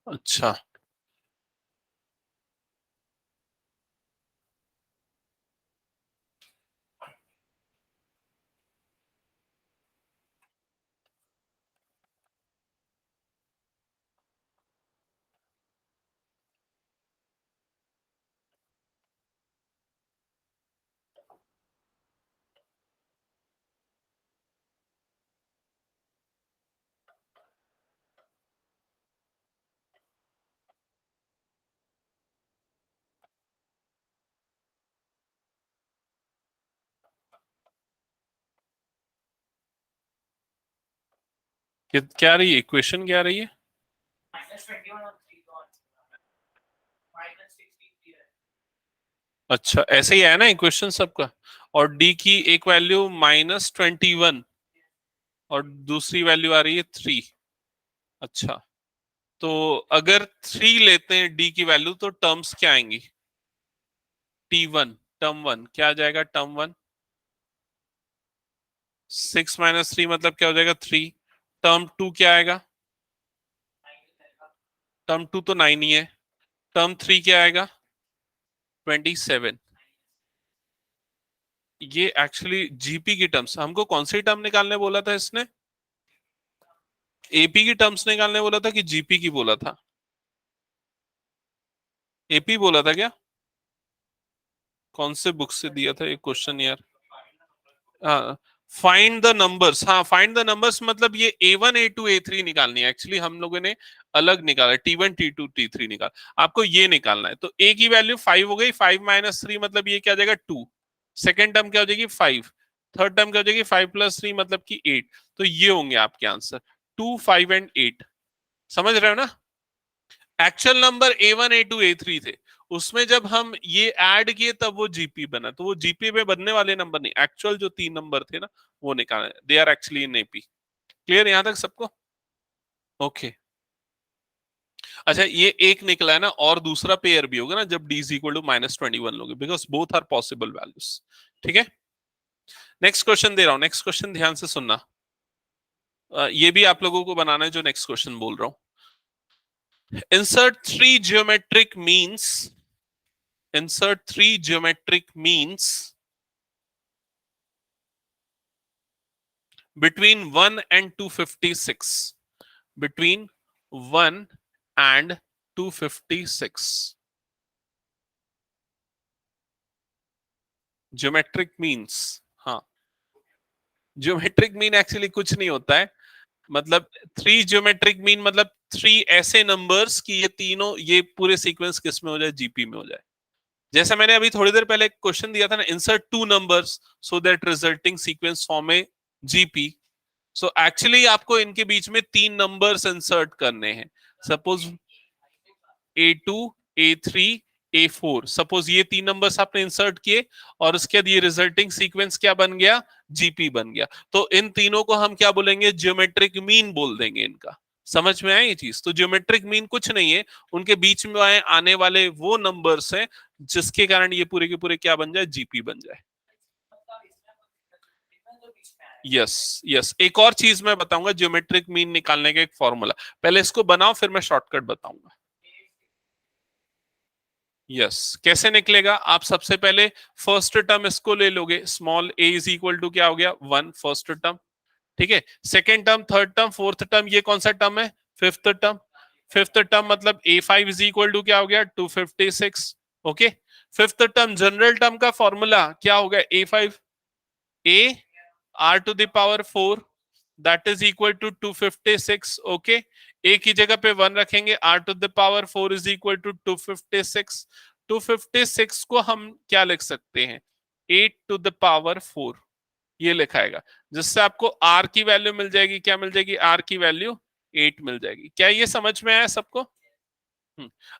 अच्छा, क्या रही है इक्वेशन, क्या रही है? अच्छा ऐसे ही है ना इक्वेशन सबका। और डी की एक वैल्यू -21 और दूसरी वैल्यू आ रही है 3। अच्छा, तो अगर 3 लेते हैं डी की वैल्यू तो टर्म्स क्या आएंगी? T1, टर्म वन क्या आ जाएगा? टर्म वन 6 - 3 मतलब क्या हो जाएगा? 3। टर्म टू क्या आएगा? टर्म टू तो 9 ही है। टर्म थ्री क्या आएगा? 27। ये एक्चुअली जीपी की टर्म्स, हमको कौन सी टर्म निकालने बोला था इसने? एपी की टर्म्स निकालने बोला था कि जीपी की बोला था? एपी बोला था क्या? कौन से बुक से दिया था ये क्वेश्चन यार? हाँ, फाइंड द नंबर्स। हाँ, फाइंड द नंबर्स मतलब ये A1 A2 A3 निकालनी है। एक्चुअली हम लोगों ने अलग निकाला, T1 T2 T3 निकाला। आपको ये निकालना है। तो A की वैल्यू 5 हो गई। 5 - 3 मतलब ये क्या हो जाएगा? 2। सेकेंड टर्म क्या हो जाएगी? 5। थर्ड टर्म क्या हो जाएगी? 5 + 3 मतलब कि 8। तो ये होंगे आपके आंसर, 2, 5 एंड 8। समझ रहे हो ना? Actual number A1 A2 A3 थे। उसमें जब हम ये ऐड किए तब वो जीपी बना। तो वो जीपी में बनने वाले नंबर नहीं, एक्चुअल जो 3 नंबर थे ना वो निकाले। They are actually in AP. Clear यहां तक सबको? ओके। अच्छा, ये एक निकला है ना, और दूसरा पेयर भी होगा ना जब d इज इक्वल टू -21 लोगे, because both are possible values. ठीक है, नेक्स्ट क्वेश्चन दे रहा हूं। नेक्स्ट क्वेश्चन ध्यान से सुनना। ये भी आप लोगों को बनाना है जो नेक्स्ट क्वेश्चन बोल रहा हूं। Insert three geometric means between 1 and 256. Between 1 and 256. Geometric means, हाँ, ज्योमेट्रिक मीन एक्चुअली कुछ नहीं होता है। मतलब थ्री ज्योमेट्रिक मीन मतलब 3 ऐसे नंबर्स कि ये तीनों, ये पूरे सीक्वेंस किस में हो जाए? जीपी में हो जाए। जैसा मैंने अभी थोड़ी देर पहले क्वेश्चन दिया था ना, insert 2 numbers so that resulting sequence form a GP. So actually आपको इनके बीच में 3 नंबर्स इंसर्ट करने हैं। Suppose A2 A3 A4, suppose ये 3 नंबर्स आपने इंसर्ट किए और उसके बाद ये रिजल्टिंग सीक्वेंस क्या बन गया? जीपी बन गया। तो इन तीनों को हम क्या बोलेंगे? ज्योमेट्रिक मीन बोल देंगे इनका। समझ में आया ये चीज? तो ज्योमेट्रिक मीन कुछ नहीं है, उनके बीच में आने वाले वो नंबर्स हैं जिसके कारण ये पूरे के पूरे क्या बन जाए? जीपी बन जाए। Yes, yes. एक और चीज मैं बताऊंगा ज्योमेट्रिक मीन निकालने का एक फॉर्मूला। पहले इसको बनाओ फिर मैं शॉर्टकट बताऊंगा। यस, कैसे निकलेगा? आप सबसे पहले फर्स्ट टर्म इसको ले लोगे, small a is equal to क्या हो गया? 1, फर्स्ट टर्म। ठीक है, second term, third term, fourth term, ये कौन सा टर्म है? Fifth term. फिफ्थ टर्म मतलब A5 इज इक्वल टू क्या हो गया? 256। Okay, fifth term general term का फॉर्मूला क्या हो गया? A5 a r⁴ that is equal to 256। Okay, a की जगह पे 1 रखेंगे, r⁴ इज इक्वल टू 256। 256 को हम क्या लिख सकते हैं? 8⁴ ये लिखाएगा, जिससे आपको r की वैल्यू मिल जाएगी। क्या मिल जाएगी? r की वैल्यू 8 मिल जाएगी। क्या ये समझ में आया सबको?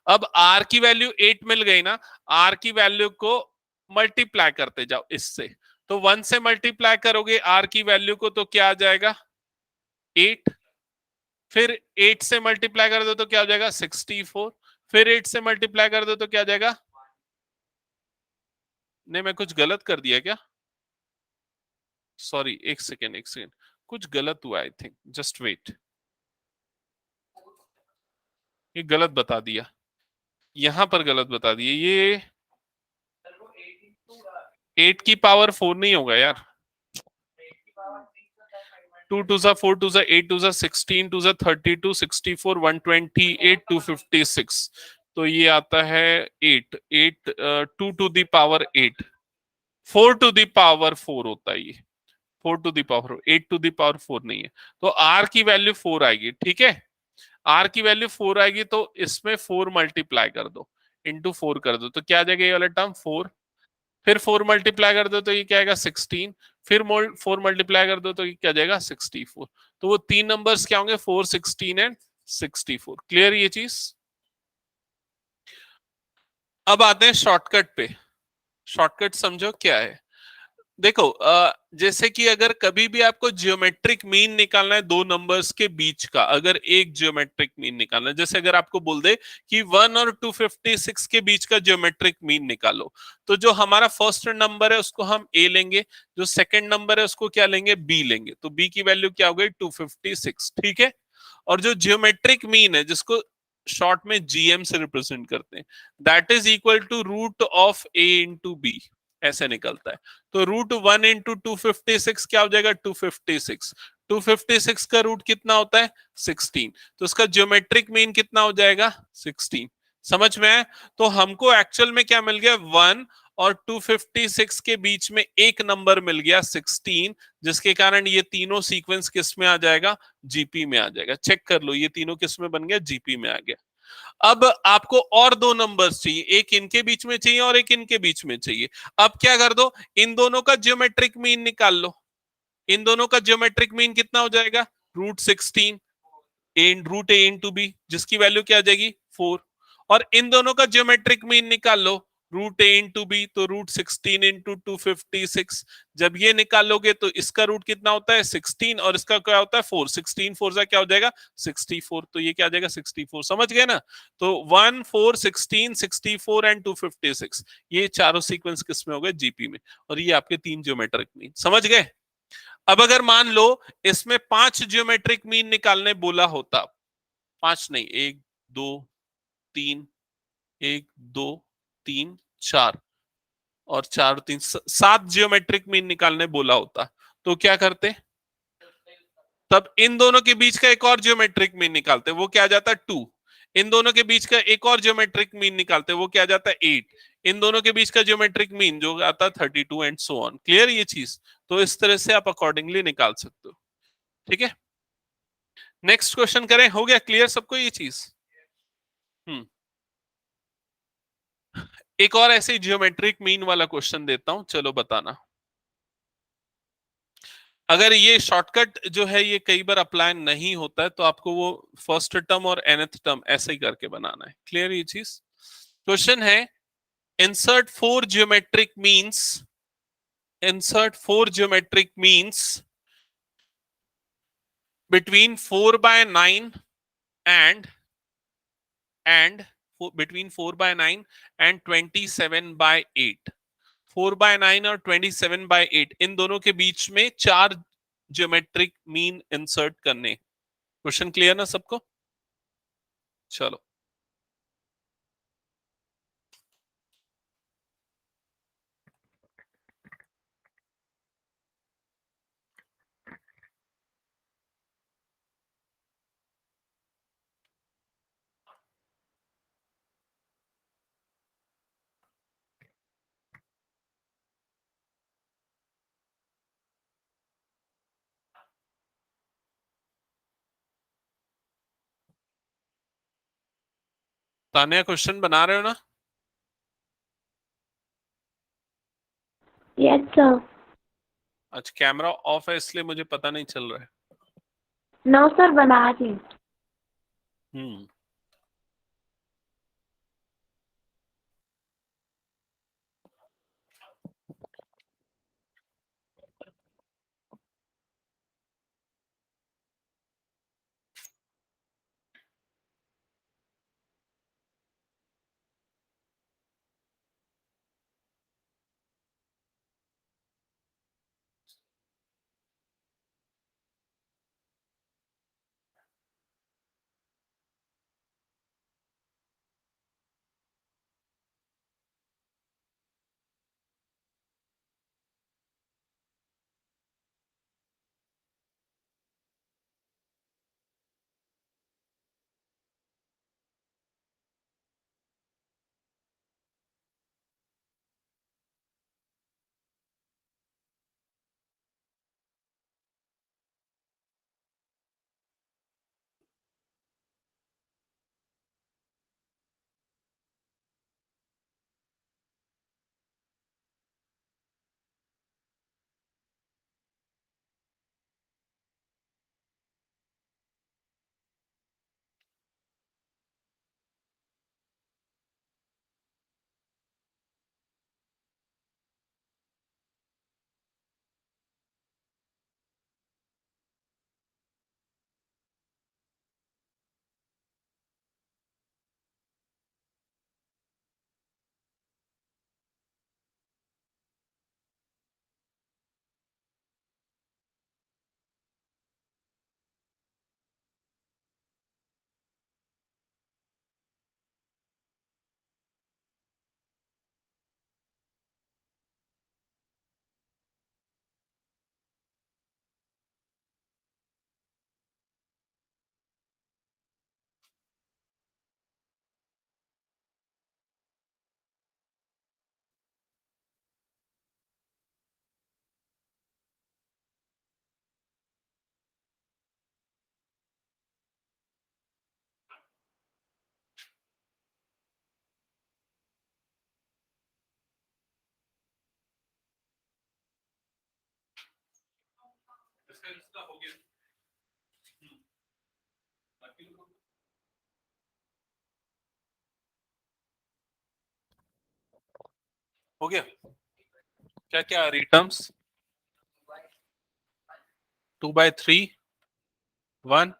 अब r की वैल्यू 8 मिल गई ना, r की वैल्यू को मल्टीप्लाई करते जाओ इससे। तो 1 से मल्टीप्लाई करोगे r की वैल्यू को तो क्या आ जाएगा? 8। फिर 8 से मल्टीप्लाई कर दो तो क्या हो जाएगा? 64। फिर 8 से मल्टीप्लाई कर दो तो क्या आ जाएगा? नहीं, मैं कुछ गलत कर दिया क्या? सॉरी, एक सेकेंड, एक सेकेंड, कुछ गलत हुआ आई थिंक। जस्ट वेट, ये गलत बता दिया, यहां पर गलत बता दिए। ये 8⁴ नहीं होगा यार। 2 × 4 × 8 × 16 × 32 64 128 256। तो ये आता है 8 8 2⁴ 8 4⁴ होता है ये। 4⁴ 8⁴ नहीं है। तो आर की वैल्यू 4 आएगी। ठीक है, आर की वैल्यू 4 आएगी तो इसमें 4 मल्टीप्लाई कर दो, इंटू 4 कर दो तो क्या आ जाएगा? ये वाला टर्म 4। फिर 4 मल्टीप्लाई कर दो तो ये क्या आएगा? 16। फिर 4 मल्टीप्लाई कर दो तो ये क्या आ जाएगा? 64। तो वो 3 नंबर्स क्या होंगे? 4, 16 एंड 64। क्लियर ये चीज? अब आते हैं शॉर्टकट पे। शॉर्टकट समझो क्या है। देखो जैसे कि अगर कभी भी आपको जियोमेट्रिक मीन निकालना है दो नंबर्स के बीच का, अगर एक जियोमेट्रिक मीन निकालना है, जैसे अगर आपको बोल दे कि 1 और 256 के बीच का जियोमेट्रिक मीन निकालो, तो जो हमारा फर्स्ट नंबर है उसको हम ए लेंगे, जो सेकंड नंबर है उसको क्या लेंगे, बी लेंगे। तो बी की वैल्यू क्या हो गई, 256, ठीक है। और जो जियोमेट्रिक मीन है, जिसको शॉर्ट में जीएम से रिप्रेजेंट करते हैं, that is equal to root of a into b, ऐसे निकलता है। तो रूट 1 इंटू 256 क्या हो जाएगा, 256। 256 का रूट कितना होता है, 16। तो उसका ज्योमेट्रिक मीन कितना हो जाएगा, 16। समझ में आया? तो हमको एक्चुअल में क्या मिल गया, 1 और 256 के बीच में एक नंबर मिल गया 16, जिसके कारण ये तीनों सीक्वेंस किस में आ जाएगा, जीपी में आ जाएगा। चेक कर लो, ये तीनों किस में बन गया, जीपी में आ गया। अब आपको और दो नंबर्स चाहिए, एक इनके बीच में चाहिए और एक इनके बीच में चाहिए। अब क्या कर दो, इन दोनों का ज्योमेट्रिक मीन निकाल लो। इन दोनों का ज्योमेट्रिक मीन कितना हो जाएगा, रूट 16 इन रूट ए इंटू बी, जिसकी वैल्यू क्या आ जाएगी, 4। और इन दोनों का ज्योमेट्रिक मीन निकाल लो, रूट ए इंटू बी, तो रूट 16 इंटू 256। जब ये निकालोगे तो इसका रूट कितना होता है, 16, और इसका क्या होता है, 4। 16 4 क्या हो जाएगा, 64। तो ये क्या आ जाएगा, 64। समझ गए ना? तो 1 4 16 64 एंड 256, ये चारों सीक्वेंस किस में हो गए, जीपी में। और ये आपके तीन ज्योमेट्रिक मीन, समझ गए? अब अगर मान लो इसमें 5 ज्योमेट्रिक मीन निकालने बोला होता, 5 नहीं, 1 2 3, 1 2 3 4, और 4 3 7 ज्योमेट्रिक मीन निकालने बोला होता, तो क्या करते, तब इन दोनों के बीच का एक और ज्योमेट्रिक मीन निकालते, वो क्या आ जाता, 2। इन दोनों के बीच का एक और ज्योमेट्रिक मीन निकालते, वो क्या आ जाता है, 8। इन दोनों के बीच का ज्योमेट्रिक मीन जो आता है 32 एंड सो ऑन। क्लियर ये चीज? तो इस तरह से आप अकॉर्डिंगली निकाल सकते हो, ठीक है। नेक्स्ट क्वेश्चन करें, हो गया क्लियर सबको ये चीज? हम्म। एक और ऐसे जियोमेट्रिक मीन वाला क्वेश्चन देता हूं, चलो बताना। अगर ये शॉर्टकट जो है ये कई बार अप्लाई नहीं होता है, तो आपको वो फर्स्ट टर्म और nth टर्म ऐसे ही करके बनाना है। क्लियर ये चीज? क्वेश्चन है, insert four geometric means, insert four geometric means between 4/9 and and between 4/9 and 27/8। 4/9 और 27/8 इन दोनों के बीच में चार ज्योमेट्रिक मीन इंसर्ट करने। क्वेश्चन क्लियर ना सबको? चलो। तानिया क्वेश्चन बना रहे हो ना? Yes sir. अच्छा, कैमरा ऑफ है इसलिए मुझे पता नहीं चल रहा है। नो सर, बना रही। हम्म। हो गया? क्या क्या रिटर्म्स? 2/3, 1,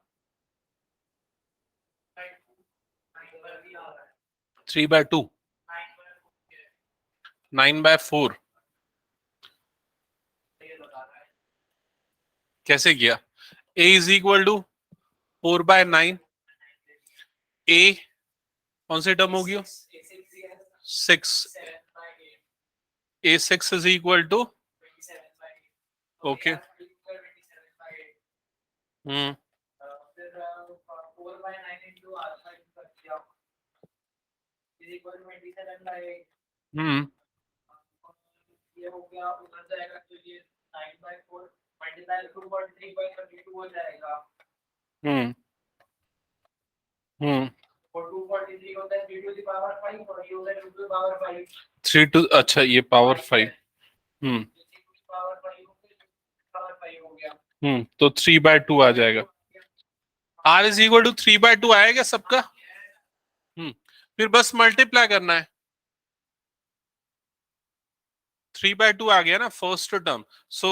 3/2, 9/4। कैसे किया? a is equal to 4/9। a कौन सी टर्म होगी? 6। a6 is equal to, okay, hmm, hmm, hmm, hmm, 3 two, अच्छा ये पावर 5। हम्म, तो 3/2 आ जाएगा। r इज इक्वल टू 3/2 आएगा सबका। फिर बस मल्टीप्लाई करना है। 3/2 आ गया ना फर्स्ट टर्म। सो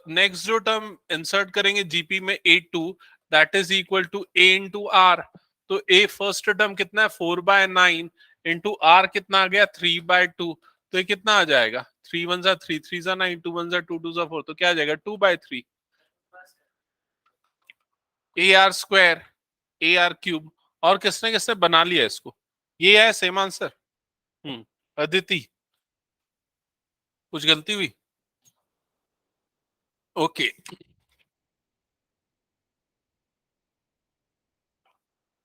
नेक्स्ट जो टर्म इंसर्ट करेंगे जीपी में a2, that is equal to a into r. तो a फर्स्ट टर्म कितना है? 4/9 इंटू आर कितना आ गया? 3/2। तो ये कितना आ जाएगा? 3 1 जा 3, 3 जा 9, 2 1 जा 2, 2 जा 4। तो क्या आ जाएगा? 2/3 ar² ar³ और किसने किसने बना लिया इसको? ये है सेम आंसर। अदिति, कुछ गलती हुई? ओके,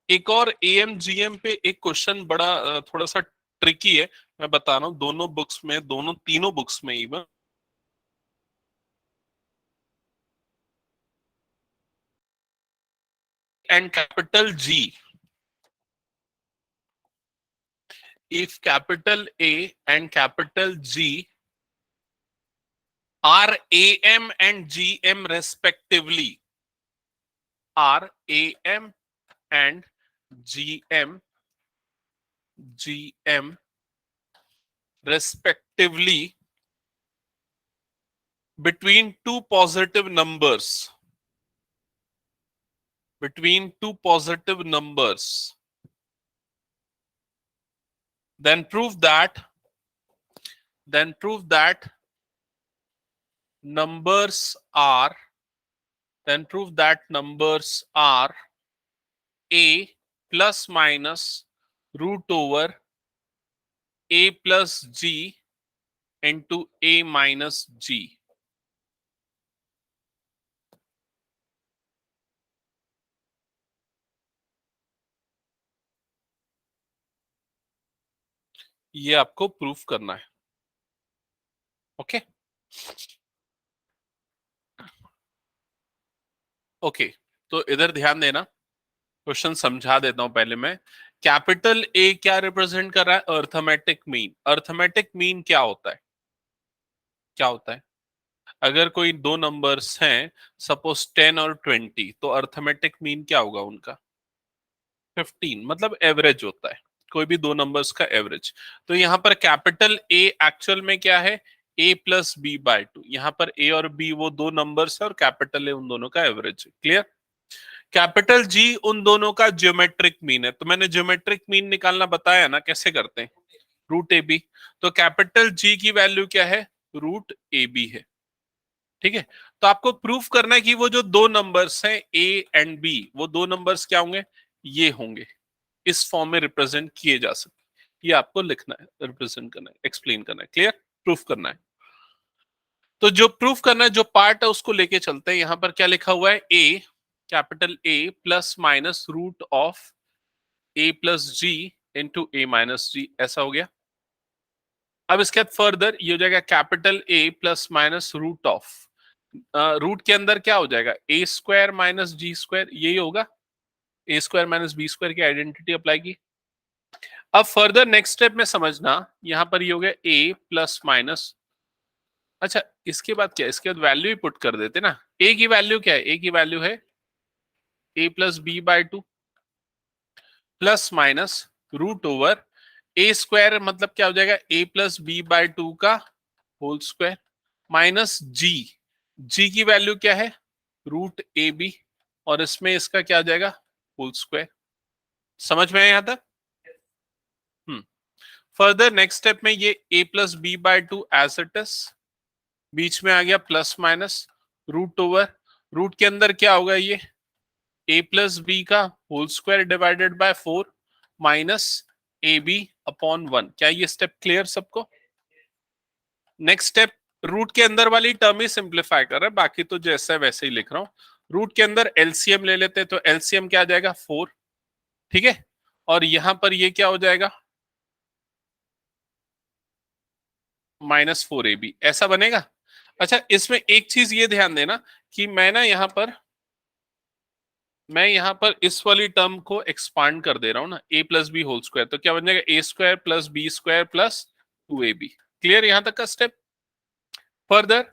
एक और एएमजीएम पे एक क्वेश्चन बड़ा थोड़ा सा ट्रिकी है। मैं बता रहा हूँ, दोनों बुक्स में, दोनों तीनों बुक्स में even and capital G, if capital A and capital G are AM and GM respectively, are AM and GM respectively between two positive numbers, then prove that numbers are a plus minus root over a plus g into a minus g। ये आपको proof करना है। Okay okay, तो इधर ध्यान देना, question समझा देता हूं पहले मैं। कैपिटल ए क्या रिप्रेजेंट कर रहा है? Arithmetic mean. अर्थमेटिक मीन क्या होता है? क्या होता है? अगर कोई दो नंबर्स हैं, सपोज 10 और 20, तो अर्थमेटिक मीन क्या होगा उनका? 15, मतलब एवरेज होता है, कोई भी दो नंबर्स का एवरेज। तो यहाँ पर कैपिटल ए एक्चुअल में क्या है? a plus b/2। यहाँ पर a और b वो दो नंबर्स है और कैपिटल ए उन दोनों का एवरेज है। क्लियर? कैपिटल जी उन दोनों का ज्योमेट्रिक मीन है। तो मैंने ज्योमेट्रिक मीन निकालना बताया ना, कैसे करते हैं? Root a b. तो कैपिटल जी की वैल्यू क्या है? रूट ए बी है। ठीक है, तो आपको प्रूफ करना है कि वो जो दो नंबर्स हैं ए एंड बी, वो दो नंबर्स क्या होंगे? ये होंगे, इस फॉर्म में रिप्रेजेंट किए जा सकते। ये आपको लिखना है, रिप्रेजेंट करना है, एक्सप्लेन करना है। क्लियर? प्रूफ करना है। तो जो प्रूफ करना है, जो पार्ट है, उसको लेके चलते हैं। यहां पर क्या लिखा हुआ है? A, capital a plus minus root of a plus g into a minus g, ऐसा हो गया। अब इसके बाद फर्दर ये हो जाएगा capital a plus minus root of, root के अंदर क्या हो जाएगा? a² माइनस g², यही होगा। a² माइनस b² की आइडेंटिटी अप्लाई की। अब फर्दर नेक्स्ट स्टेप में समझना, यहां पर ये हो गया a प्लस माइनस, अच्छा इसके बाद क्या? इसके बाद वैल्यू ही पुट कर देते ना। a की वैल्यू क्या है? a की वैल्यू है a plus b/2। Plus minus root over a square, मतलब क्या हो जाएगा ए प्लस बी बाय 2 का होल स्क्वायर, माइनस जी, जी की वैल्यू क्या है रूट ए बी, और इसमें इसका क्या आ जाएगा होल स्क्वायर। समझ में आया यहां तक? फर्दर नेक्स्ट स्टेप में ये a plus b by 2 as it is, बीच में आ गया plus minus root over, root के अंदर क्या होगा ये a प्लस बी का whole square divided by 4 minus a b upon 1। क्या ये स्टेप क्लियर सबको? नेक्स्ट स्टेप, रूट के अंदर वाली टर्म ही सिंप्लीफाई कर रहा है, बाकी तो जैसा है वैसे ही लिख रहा हूं। रूट के अंदर एलसीएम ले लेते हैं, तो एलसीएम क्या आ जाएगा 4, ठीक है, और यहां पर ये क्या हो जाएगा -4ab, ऐसा बनेगा। अच्छा, इसमें एक चीज ये ध्यान देना कि मैं यहाँ पर इस वाली टर्म को एक्सपांड कर दे रहा हूं ना, a plus b whole square, तो क्या बन जाएगा a square plus b square plus 2ab। Clear यहां तक का step? Further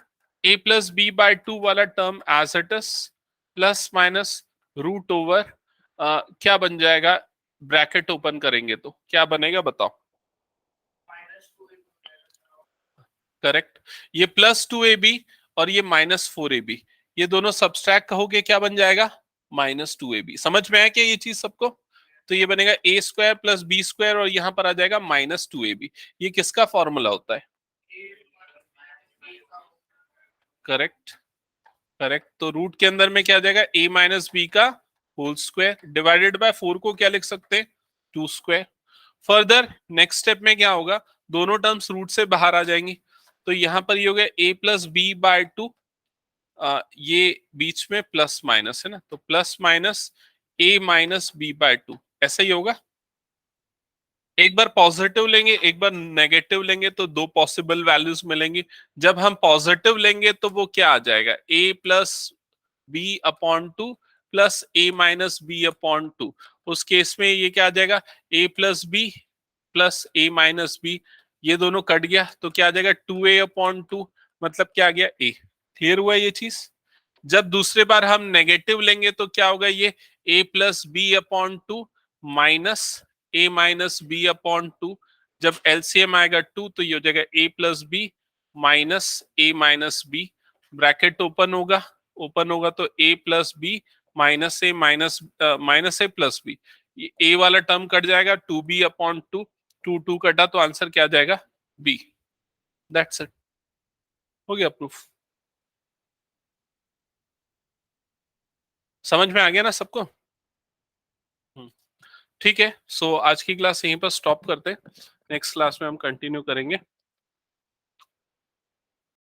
a plus b by 2 वाला term as it is, plus minus root over क्या बन जाएगा, ब्रैकेट ओपन करेंगे तो क्या बनेगा बताओ? करेक्ट, ये +2ab और ये -4ab, ये दोनों सब्सट्रैक्ट कहोगे क्या बन जाएगा -2ab। समझ में आया क्या ये चीज सबको? तो ये बनेगा ए स्क्वायर प्लस बी स्क्वायर और यहां पर आ जाएगा -2ab। ये किसका फॉर्मूला होता है? Correct, correct. तो रूट के अंदर में क्या आ जाएगा a माइनस बी का होल स्क्वायर डिवाइडेड बाय 4 को क्या लिख सकते हैं 2 स्क्वायर। फर्दर नेक्स्ट स्टेप में क्या होगा, दोनों टर्म्स रूट से बाहर आ जाएंगी, तो यहां पर ये हो गया a प्लस बी बाय 2, ये बीच में प्लस माइनस है ना, तो plus minus a minus b by 2, ऐसा ही होगा। एक बार पॉजिटिव लेंगे एक बार नेगेटिव लेंगे तो दो पॉसिबल वैल्यूज मिलेंगी। जब हम पॉजिटिव लेंगे तो वो क्या आ जाएगा a plus b upon 2 plus a minus b upon 2। उस केस में ये क्या आ जाएगा a plus b plus a minus b, ये दोनों कट गया तो क्या आ जाएगा 2a अपॉन 2, मतलब क्या आ गया a। क्लियर हुआ ये चीज? जब दूसरे बार हम नेगेटिव लेंगे तो क्या होगा ये a plus b upon 2 minus a minus b upon 2। जब एलसीएम आएगा 2 तो ये हो जाएगा a plus b minus a minus b, bracket open होगा तो a plus b minus a minus a plus b, ये a वाला टर्म कट जाएगा 2b अपॉन 2, 2 कटा तो आंसर क्या आ जाएगा b। दैट्स इट, हो गया प्रूफ। समझ में आ गया ना सबको? ठीक है, सो आज की क्लास यहीं पर स्टॉप करते हैं, नेक्स्ट क्लास में हम कंटिन्यू करेंगे।